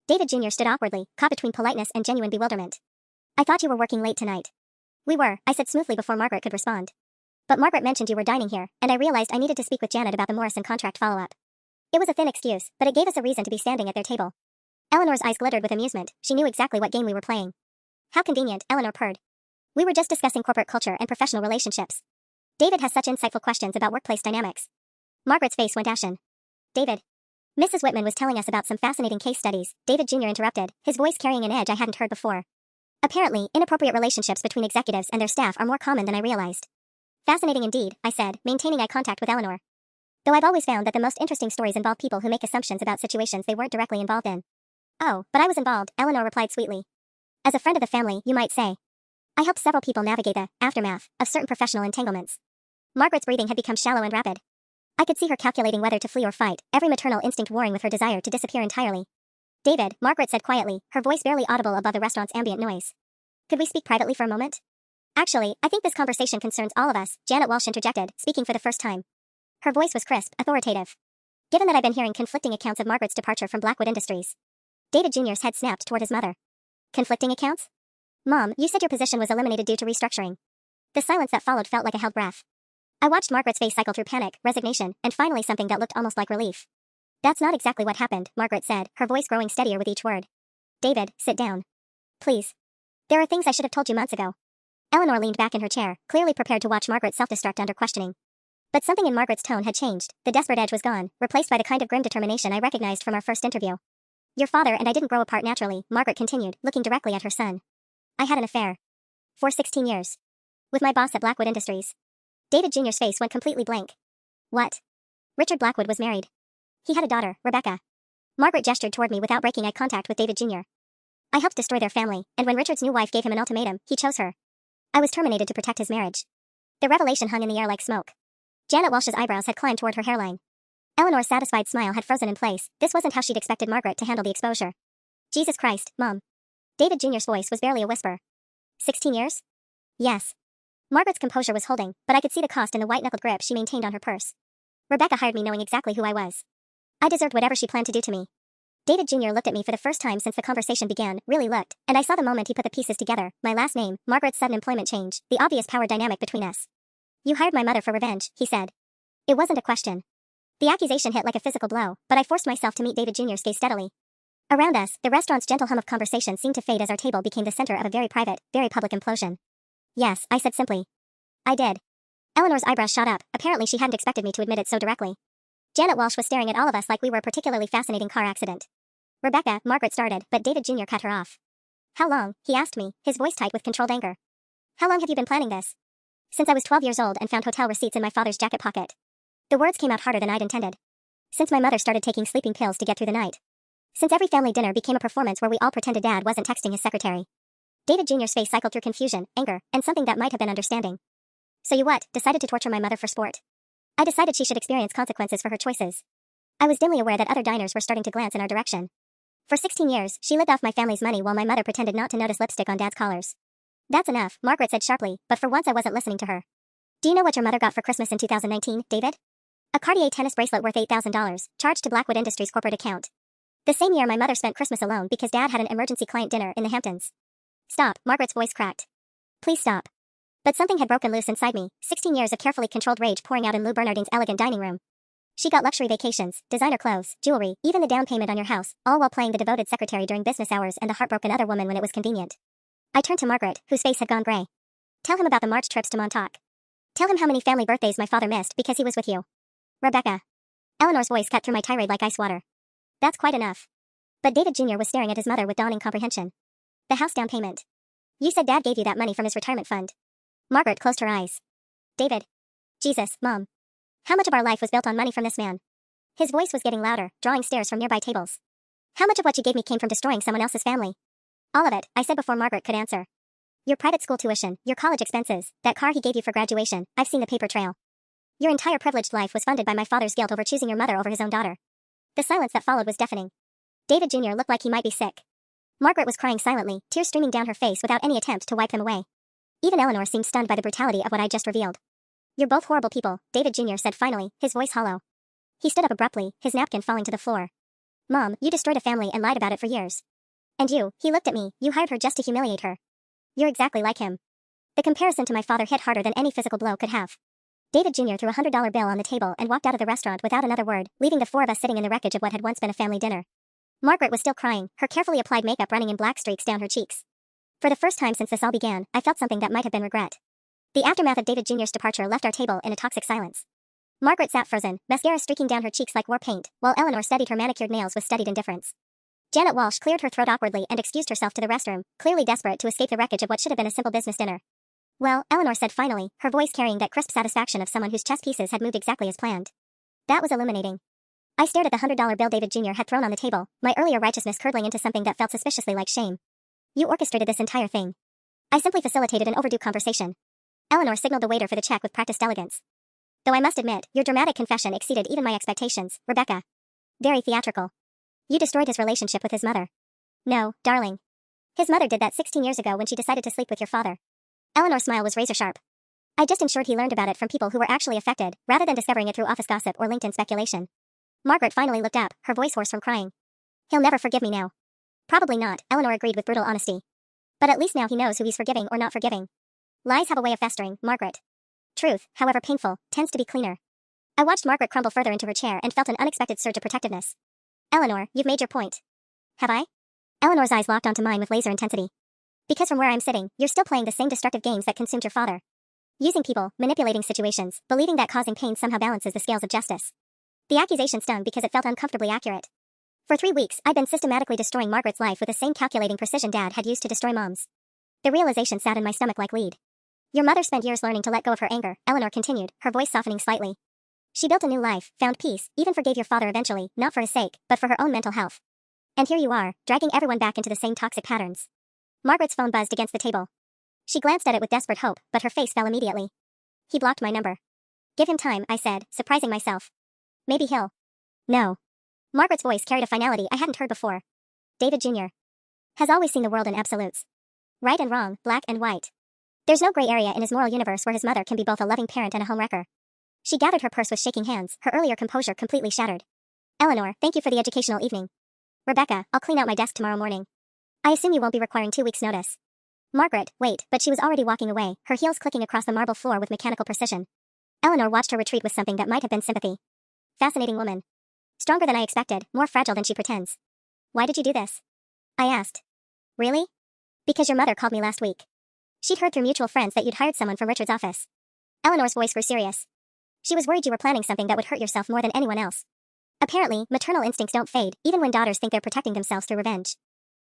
Speaker 1: David Jr. stood awkwardly, caught between politeness and genuine bewilderment. I thought you were working late tonight. We were, I said smoothly before Margaret could respond. But Margaret mentioned you were dining here, and I realized I needed to speak with Janet about the Morrison contract follow-up. It was a thin excuse, but it gave us a reason to be standing at their table. Eleanor's eyes glittered with amusement. She knew exactly what game we were playing. How convenient, Eleanor purred. We were just discussing corporate culture and professional relationships. David has such insightful questions about workplace dynamics. Margaret's face went ashen. David. Mrs. Whitman was telling us about some fascinating case studies, David Jr. interrupted, his voice carrying an edge I hadn't heard before. Apparently, inappropriate relationships between executives and their staff are more common than I realized. Fascinating indeed, I said, maintaining eye contact with Eleanor. Though I've always found that the most interesting stories involve people who make assumptions about situations they weren't directly involved in. Oh, but I was involved, Eleanor replied sweetly. As a friend of the family, you might say. I helped several people navigate the aftermath of certain professional entanglements. Margaret's breathing had become shallow and rapid. I could see her calculating whether to flee or fight, every maternal instinct warring with her desire to disappear entirely. David, Margaret said quietly, her voice barely audible above the restaurant's ambient noise. Could we speak privately for a moment? Actually, I think this conversation concerns all of us, Janet Walsh interjected, speaking for the first time. Her voice was crisp, authoritative. Given that I've been hearing conflicting accounts of Margaret's departure from Blackwood Industries. David Jr.'s head snapped toward his mother. Conflicting accounts? Mom, you said your position was eliminated due to restructuring. The silence that followed felt like a held breath. I watched Margaret's face cycle through panic, resignation, and finally something that looked almost like relief. That's not exactly what happened, Margaret said, her voice growing steadier with each word. David, sit down. Please. There are things I should have told you months ago. Eleanor leaned back in her chair, clearly prepared to watch Margaret self-destruct under questioning. But something in Margaret's tone had changed, the desperate edge was gone, replaced by the kind of grim determination I recognized from our first interview. Your father and I didn't grow apart naturally, Margaret continued, looking directly at her son. I had an affair. For 16 years. With my boss at Blackwood Industries. David Jr.'s face went completely blank. What? Richard Blackwood was married. He had a daughter, Rebecca. Margaret gestured toward me without breaking eye contact with David Jr. I helped destroy their family, and when Richard's new wife gave him an ultimatum, he chose her. I was terminated to protect his marriage. The revelation hung in the air like smoke. Janet Walsh's eyebrows had climbed toward her hairline. Eleanor's satisfied smile had frozen in place. This wasn't how she'd expected Margaret to handle the exposure. Jesus Christ, Mom. David Jr.'s voice was barely a whisper. 16 years? Yes. Margaret's composure was holding, but I could see the cost in the white-knuckled grip she maintained on her purse. Rebecca hired me knowing exactly who I was. I deserved whatever she planned to do to me. David Jr. looked at me for the first time since the conversation began, really looked, and I saw the moment he put the pieces together, my last name, Margaret's sudden employment change, the obvious power dynamic between us. You hired my mother for revenge, he said. It wasn't a question. The accusation hit like a physical blow, but I forced myself to meet David Jr.'s gaze steadily. Around us, the restaurant's gentle hum of conversation seemed to fade as our table became the center of a very private, very public implosion. Yes, I said simply. I did. Eleanor's eyebrows shot up. Apparently she hadn't expected me to admit it so directly. Janet Walsh was staring at all of us like we were a particularly fascinating car accident. Rebecca, Margaret started, but David Jr. cut her off. How long? He asked me, his voice tight with controlled anger. How long have you been planning this? Since I was 12 years old and found hotel receipts in my father's jacket pocket. The words came out harder than I'd intended. Since my mother started taking sleeping pills to get through the night. Since every family dinner became a performance where we all pretended Dad wasn't texting his secretary. David Jr.'s face cycled through confusion, anger, and something that might have been understanding. So you what, decided to torture my mother for sport? I decided she should experience consequences for her choices. I was dimly aware that other diners were starting to glance in our direction. For 16 years, she lived off my family's money while my mother pretended not to notice lipstick on Dad's collars. That's enough, Margaret said sharply, but for once I wasn't listening to her. Do you know what your mother got for Christmas in 2019, David? A Cartier tennis bracelet worth $8,000, charged to Blackwood Industries' corporate account. The same year my mother spent Christmas alone because Dad had an emergency client dinner in the Hamptons. Stop, Margaret's voice cracked. Please stop. But something had broken loose inside me, 16 years of carefully controlled rage pouring out in Lou Bernardine's elegant dining room. She got luxury vacations, designer clothes, jewelry, even the down payment on your house, all while playing the devoted secretary during business hours and the heartbroken other woman when it was convenient. I turned to Margaret, whose face had gone gray. Tell him about the March trips to Montauk. Tell him how many family birthdays my father missed because he was with you. Rebecca. Eleanor's voice cut through my tirade like ice water. That's quite enough. But David Jr. was staring at his mother with dawning comprehension. The house down payment. You said Dad gave you that money from his retirement fund. Margaret closed her eyes. David. Jesus, Mom. How much of our life was built on money from this man? His voice was getting louder, drawing stares from nearby tables. How much of what you gave me came from destroying someone else's family? All of it, I said before Margaret could answer. Your private school tuition, your college expenses, that car he gave you for graduation, I've seen the paper trail. Your entire privileged life was funded by my father's guilt over choosing your mother over his own daughter. The silence that followed was deafening. David Jr. looked like he might be sick. Margaret was crying silently, tears streaming down her face without any attempt to wipe them away. Even Eleanor seemed stunned by the brutality of what I'd just revealed. You're both horrible people, David Jr. said finally, his voice hollow. He stood up abruptly, his napkin falling to the floor. Mom, you destroyed a family and lied about it for years. And you, he looked at me, you hired her just to humiliate her. You're exactly like him. The comparison to my father hit harder than any physical blow could have. David Jr. threw a $100 bill on the table and walked out of the restaurant without another word, leaving the four of us sitting in the wreckage of what had once been a family dinner. Margaret was still crying, her carefully applied makeup running in black streaks down her cheeks. For the first time since this all began, I felt something that might have been regret. The aftermath of David Jr.'s departure left our table in a toxic silence. Margaret sat frozen, mascara streaking down her cheeks like war paint, while Eleanor steadied her manicured nails with studied indifference. Janet Walsh cleared her throat awkwardly and excused herself to the restroom, clearly desperate to escape the wreckage of what should have been a simple business dinner. Well, Eleanor said finally, her voice carrying that crisp satisfaction of someone whose chess pieces had moved exactly as planned. That was illuminating. I stared at the $100 bill David Jr. had thrown on the table, my earlier righteousness curdling into something that felt suspiciously like shame. You orchestrated this entire thing. I simply facilitated an overdue conversation. Eleanor signaled the waiter for the check with practiced elegance. Though I must admit, your dramatic confession exceeded even my expectations, Rebecca. Very theatrical. You destroyed his relationship with his mother. No, darling. His mother did that 16 years ago when she decided to sleep with your father. Eleanor's smile was razor sharp. I just ensured he learned about it from people who were actually affected, rather than discovering it through office gossip or LinkedIn speculation. Margaret finally looked up, her voice hoarse from crying. He'll never forgive me now. Probably not, Eleanor agreed with brutal honesty. But at least now he knows who he's forgiving or not forgiving. Lies have a way of festering, Margaret. Truth, however painful, tends to be cleaner. I watched Margaret crumble further into her chair and felt an unexpected surge of protectiveness. Eleanor, you've made your point. Have I? Eleanor's eyes locked onto mine with laser intensity. Because from where I'm sitting, you're still playing the same destructive games that consumed your father. Using people, manipulating situations, believing that causing pain somehow balances the scales of justice. The accusation stung because it felt uncomfortably accurate. For 3 weeks, I'd been systematically destroying Margaret's life with the same calculating precision Dad had used to destroy Mom's. The realization sat in my stomach like lead. Your mother spent years learning to let go of her anger, Eleanor continued, her voice softening slightly. She built a new life, found peace, even forgave your father eventually, not for his sake, but for her own mental health. And here you are, dragging everyone back into the same toxic patterns. Margaret's phone buzzed against the table. She glanced at it with desperate hope, but her face fell immediately. He blocked my number. Give him time, I said, surprising myself. Maybe he'll. No. Margaret's voice carried a finality I hadn't heard before. David Jr. has always seen the world in absolutes. Right and wrong, black and white. There's no gray area in his moral universe where his mother can be both a loving parent and a homewrecker. She gathered her purse with shaking hands, her earlier composure completely shattered. Eleanor, thank you for the educational evening. Rebecca, I'll clean out my desk tomorrow morning. I assume you won't be requiring 2 weeks' notice. Margaret, wait, but she was already walking away, her heels clicking across the marble floor with mechanical precision. Eleanor watched her retreat with something that might have been sympathy. Fascinating woman. Stronger than I expected, more fragile than she pretends. Why did you do this? I asked. Really? Because your mother called me last week. She'd heard through mutual friends that you'd hired someone from Richard's office. Eleanor's voice grew serious. She was worried you were planning something that would hurt yourself more than anyone else. Apparently, maternal instincts don't fade, even when daughters think they're protecting themselves through revenge.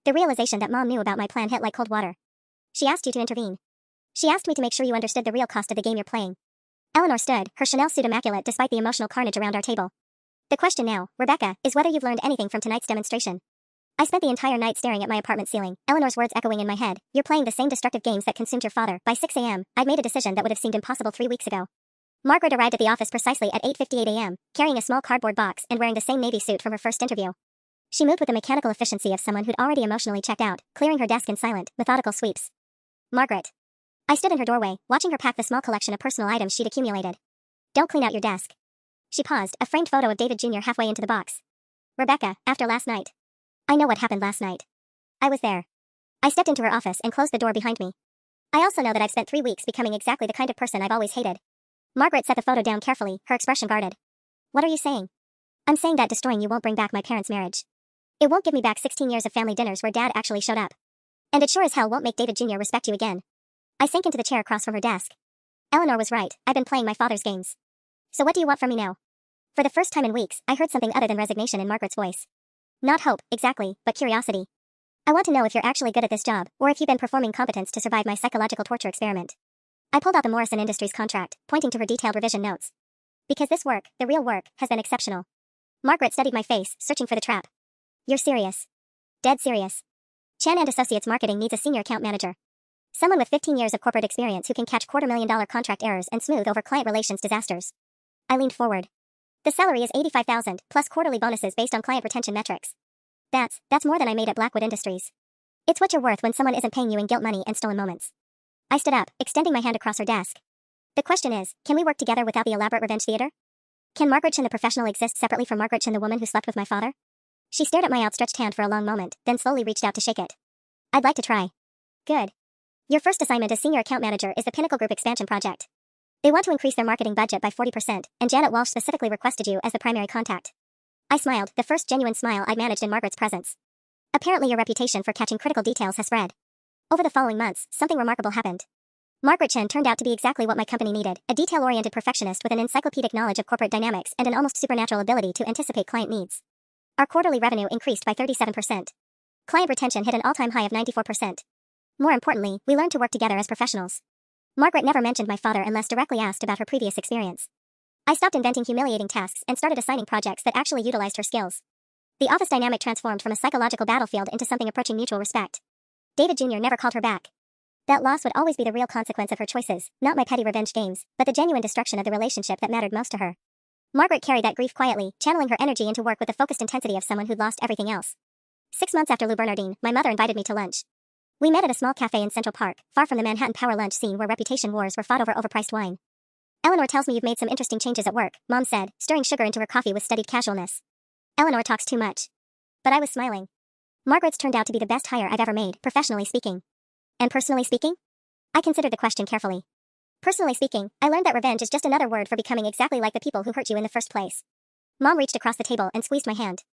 Speaker 1: The realization that Mom knew about my plan hit like cold water. She asked you to intervene. She asked me to make sure you understood the real cost of the game you're playing. Eleanor stood, her Chanel suit immaculate despite the emotional carnage around our table. The question now, Rebecca, is whether you've learned anything from tonight's demonstration. I spent the entire night staring at my apartment ceiling, Eleanor's words echoing in my head. You're playing the same destructive games that consumed your father. By 6 a.m., I'd made a decision that would have seemed impossible 3 weeks ago. Margaret arrived at the office precisely at 8:58 a.m., carrying a small cardboard box and wearing the same navy suit from her first interview. She moved with the mechanical efficiency of someone who'd already emotionally checked out, clearing her desk in silent, methodical sweeps. Margaret. I stood in her doorway, watching her pack the small collection of personal items she'd accumulated. Don't clean out your desk. She paused, a framed photo of David Jr. halfway into the box. Rebecca, after last night. I know what happened last night. I was there. I stepped into her office and closed the door behind me. I also know that I've spent 3 weeks becoming exactly the kind of person I've always hated. Margaret set the photo down carefully, her expression guarded. What are you saying? I'm saying that destroying you won't bring back my parents' marriage. It won't give me back 16 years of family dinners where Dad actually showed up. And it sure as hell won't make David Jr. respect you again. I sank into the chair across from her desk. Eleanor was right, I've been playing my father's games. So what do you want from me now? For the first time in weeks, I heard something other than resignation in Margaret's voice. Not hope, exactly, but curiosity. I want to know if you're actually good at this job, or if you've been performing competence to survive my psychological torture experiment. I pulled out the Morrison Industries contract, pointing to her detailed revision notes. Because this work, the real work, has been exceptional. Margaret studied my face, searching for the trap. You're serious. Dead serious. Chan & Associates Marketing needs a senior account manager. Someone with 15 years of corporate experience who can catch $250,000 contract errors and smooth over client relations disasters. I leaned forward. The salary is $85,000, plus quarterly bonuses based on client retention metrics. That's more than I made at Blackwood Industries. It's what you're worth when someone isn't paying you in guilt money and stolen moments. I stood up, extending my hand across her desk. The question is, can we work together without the elaborate revenge theater? Can Margaret Chin the professional exist separately from Margaret Chin the woman who slept with my father? She stared at my outstretched hand for a long moment, then slowly reached out to shake it. I'd like to try. Good. Your first assignment as senior account manager is the Pinnacle Group expansion project. They want to increase their marketing budget by 40%, and Janet Walsh specifically requested you as the primary contact. I smiled, the first genuine smile I'd managed in Margaret's presence. Apparently your reputation for catching critical details has spread. Over the following months, something remarkable happened. Margaret Chen turned out to be exactly what my company needed, a detail-oriented perfectionist with an encyclopedic knowledge of corporate dynamics and an almost supernatural ability to anticipate client needs. Our quarterly revenue increased by 37%. Client retention hit an all-time high of 94%. More importantly, we learned to work together as professionals. Margaret never mentioned my father unless directly asked about her previous experience. I stopped inventing humiliating tasks and started assigning projects that actually utilized her skills. The office dynamic transformed from a psychological battlefield into something approaching mutual respect. David Jr. never called her back. That loss would always be the real consequence of her choices, not my petty revenge games, but the genuine destruction of the relationship that mattered most to her. Margaret carried that grief quietly, channeling her energy into work with the focused intensity of someone who'd lost everything else. 6 months after Lou Bernardine, my mother invited me to lunch. We met at a small cafe in Central Park, far from the Manhattan power lunch scene where reputation wars were fought over overpriced wine. Eleanor tells me you've made some interesting changes at work, Mom said, stirring sugar into her coffee with studied casualness. Eleanor talks too much. But I was smiling. Margaret's turned out to be the best hire I've ever made, professionally speaking. And personally speaking? I considered the question carefully. Personally speaking, I learned that revenge is just another word for becoming exactly like the people who hurt you in the first place. Mom reached across the table and squeezed my hand.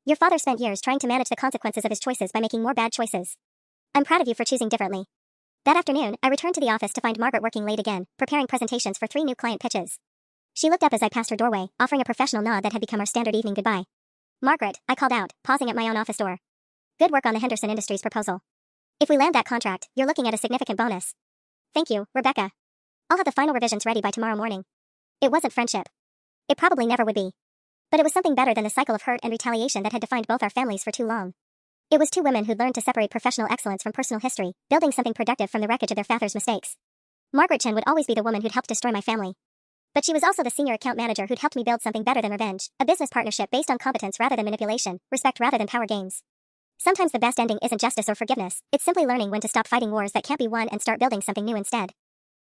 Speaker 1: Your father spent years trying to manage the consequences of his choices by making more bad choices. I'm proud of you for choosing differently. That afternoon, I returned to the office to find Margaret working late again, preparing presentations for 3 new client pitches. She looked up as I passed her doorway, offering a professional nod that had become our standard evening goodbye. Margaret, I called out, pausing at my own office door. Good work on the Henderson Industries proposal. If we land that contract, you're looking at a significant bonus. Thank you, Rebecca. I'll have the final revisions ready by tomorrow morning. It wasn't friendship. It probably never would be. But it was something better than the cycle of hurt and retaliation that had defined both our families for too long. It was two women who'd learned to separate professional excellence from personal history, building something productive from the wreckage of their father's mistakes. Margaret Chen would always be the woman who'd helped destroy my family. But she was also the senior account manager who'd helped me build something better than revenge, a business partnership based on competence rather than manipulation, respect rather than power games. Sometimes the best ending isn't justice or forgiveness, it's simply learning when to stop fighting wars that can't be won and start building something new instead.